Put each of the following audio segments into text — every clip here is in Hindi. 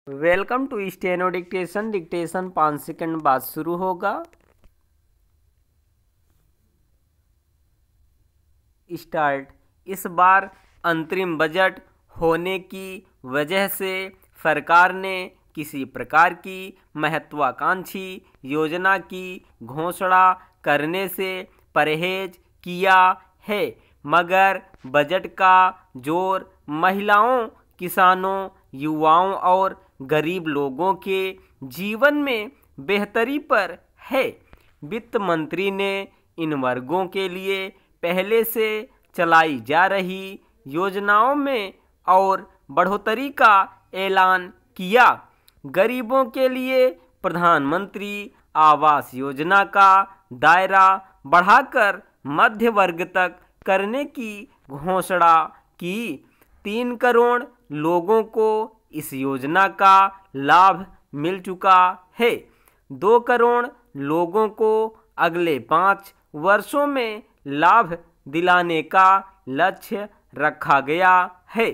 Welcome to steno dictation. Dictation 5 second बाद शुरू होगा। स्टार्ट। इस बार अंतरिम बजट होने की वजह से सरकार ने किसी प्रकार की महत्वाकांक्षी योजना की घोषणा करने से परहेज किया है, मगर बजट का जोर महिलाओं, किसानों, युवाओं और गरीब लोगों के जीवन में बेहतरी पर है। वित्त मंत्री ने इन वर्गों के लिए पहले से चलाई जा रही योजनाओं में और बढ़ोतरी का ऐलान किया। गरीबों के लिए प्रधानमंत्री आवास योजना का दायरा बढ़ाकर मध्य वर्ग तक करने की घोषणा की। 3 करोड़ लोगों को इस योजना का लाभ मिल चुका है। 2 करोड़ लोगों को अगले 5 वर्षों में लाभ दिलाने का लक्ष्य रखा गया है।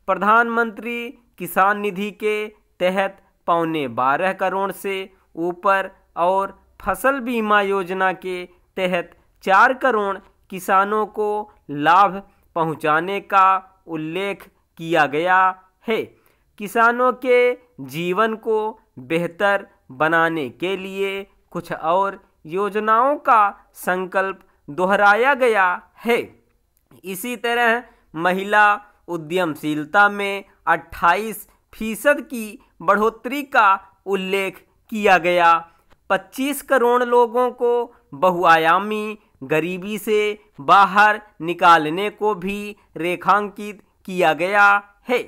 प्रधानमंत्री किसान निधि के तहत 12.25 करोड़ से ऊपर और फसल बीमा योजना के तहत 4 करोड़ किसानों को लाभ पहुंचाने का उल्लेख किया गया है। किसानों के जीवन को बेहतर बनाने के लिए कुछ और योजनाओं का संकल्प दोहराया गया है। इसी तरह महिला उद्यमशीलता में 28% की बढ़ोतरी का उल्लेख किया गया। 25 करोड़ लोगों को बहुआयामी गरीबी से बाहर निकालने को भी रेखांकित किया गया है।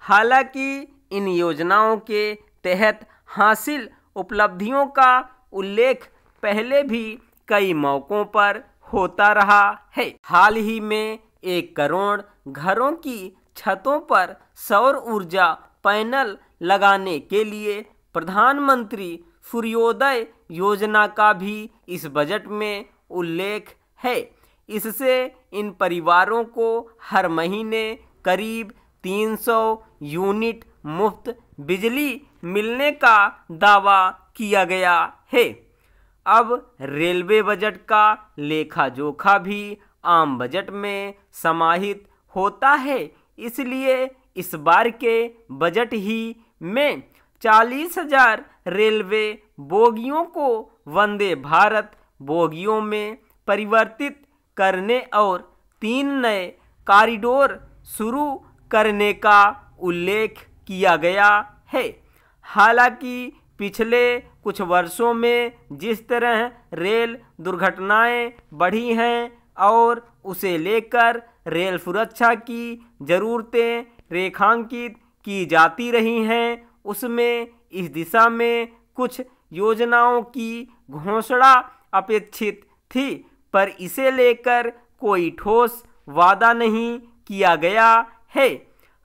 हालांकि इन योजनाओं के तहत हासिल उपलब्धियों का उल्लेख पहले भी कई मौकों पर होता रहा है। हाल ही में 1 करोड़ घरों की छतों पर सौर ऊर्जा पैनल लगाने के लिए प्रधानमंत्री सूर्योदय योजना का भी इस बजट में उल्लेख है। इससे इन परिवारों को हर महीने करीब 300 यूनिट मुफ्त बिजली मिलने का दावा किया गया है। अब रेलवे बजट का लेखा जोखा भी आम बजट में समाहित होता है, इसलिए इस बार के बजट ही में 40,000 रेलवे बोगियों को वंदे भारत बोगियों में परिवर्तित करने और 3 नए कॉरिडोर शुरू करने का उल्लेख किया गया है। हालांकि पिछले कुछ वर्षों में जिस तरह रेल दुर्घटनाएं बढ़ी हैं और उसे लेकर रेल सुरक्षा की ज़रूरतें रेखांकित की जाती रही हैं, उसमें इस दिशा में कुछ योजनाओं की घोषणा अपेक्षित थी, पर इसे लेकर कोई ठोस वादा नहीं किया गया है।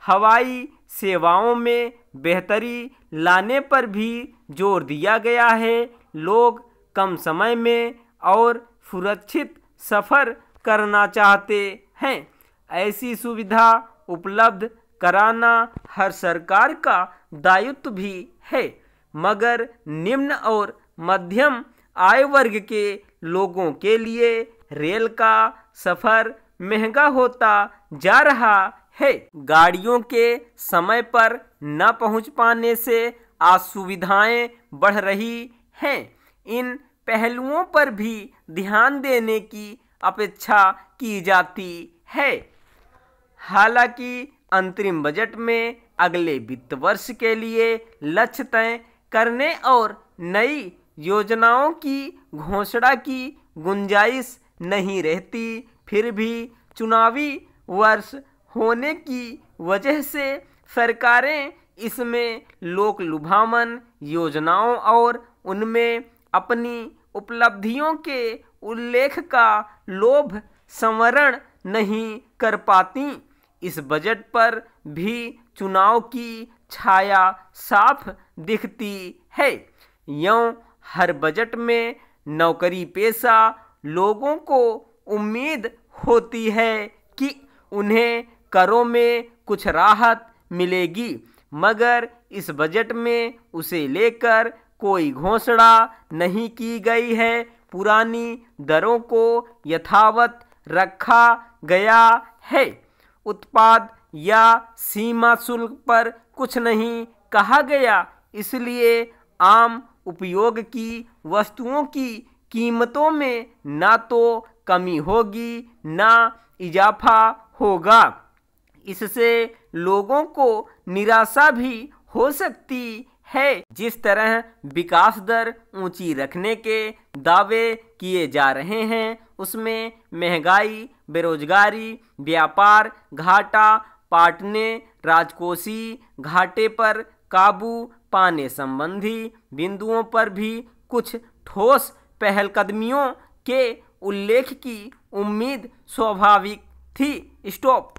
हवाई सेवाओं में बेहतरी लाने पर भी जोर दिया गया है। लोग कम समय में और सुरक्षित सफ़र करना चाहते हैं। ऐसी सुविधा उपलब्ध कराना हर सरकार का दायित्व भी है, मगर निम्न और मध्यम आय वर्ग के लोगों के लिए रेल का सफ़र महंगा होता जा रहा है। गाड़ियों के समय पर न पहुंच पाने से असुविधाएं बढ़ रही हैं। इन पहलुओं पर भी ध्यान देने की अपेक्षा की जाती है। हालांकि अंतरिम बजट में अगले वित्त वर्ष के लिए लक्ष्य तय करने और नई योजनाओं की घोषणा की गुंजाइश नहीं रहती, फिर भी चुनावी वर्ष होने की वजह से सरकारें इसमें लोक लुभावन योजनाओं और उनमें अपनी उपलब्धियों के उल्लेख का लोभ संवरण नहीं कर पाती। इस बजट पर भी चुनाव की छाया साफ दिखती है। यूं हर बजट में नौकरी पेशा लोगों को उम्मीद होती है कि उन्हें करों में कुछ राहत मिलेगी, मगर इस बजट में उसे लेकर कोई घोषणा नहीं की गई है। पुरानी दरों को यथावत रखा गया है। उत्पाद या सीमा शुल्क पर कुछ नहीं कहा गया, इसलिए आम उपयोग की वस्तुओं की कीमतों में ना तो कमी होगी ना इजाफा होगा। इससे लोगों को निराशा भी हो सकती है। जिस तरह विकास दर ऊंची रखने के दावे किए जा रहे हैं, उसमें महंगाई, बेरोजगारी, व्यापार घाटा पाटने, राजकोषीय घाटे पर काबू पाने संबंधी बिंदुओं पर भी कुछ ठोस पहलकदमियों के उल्लेख की उम्मीद स्वाभाविक थी। स्टॉप।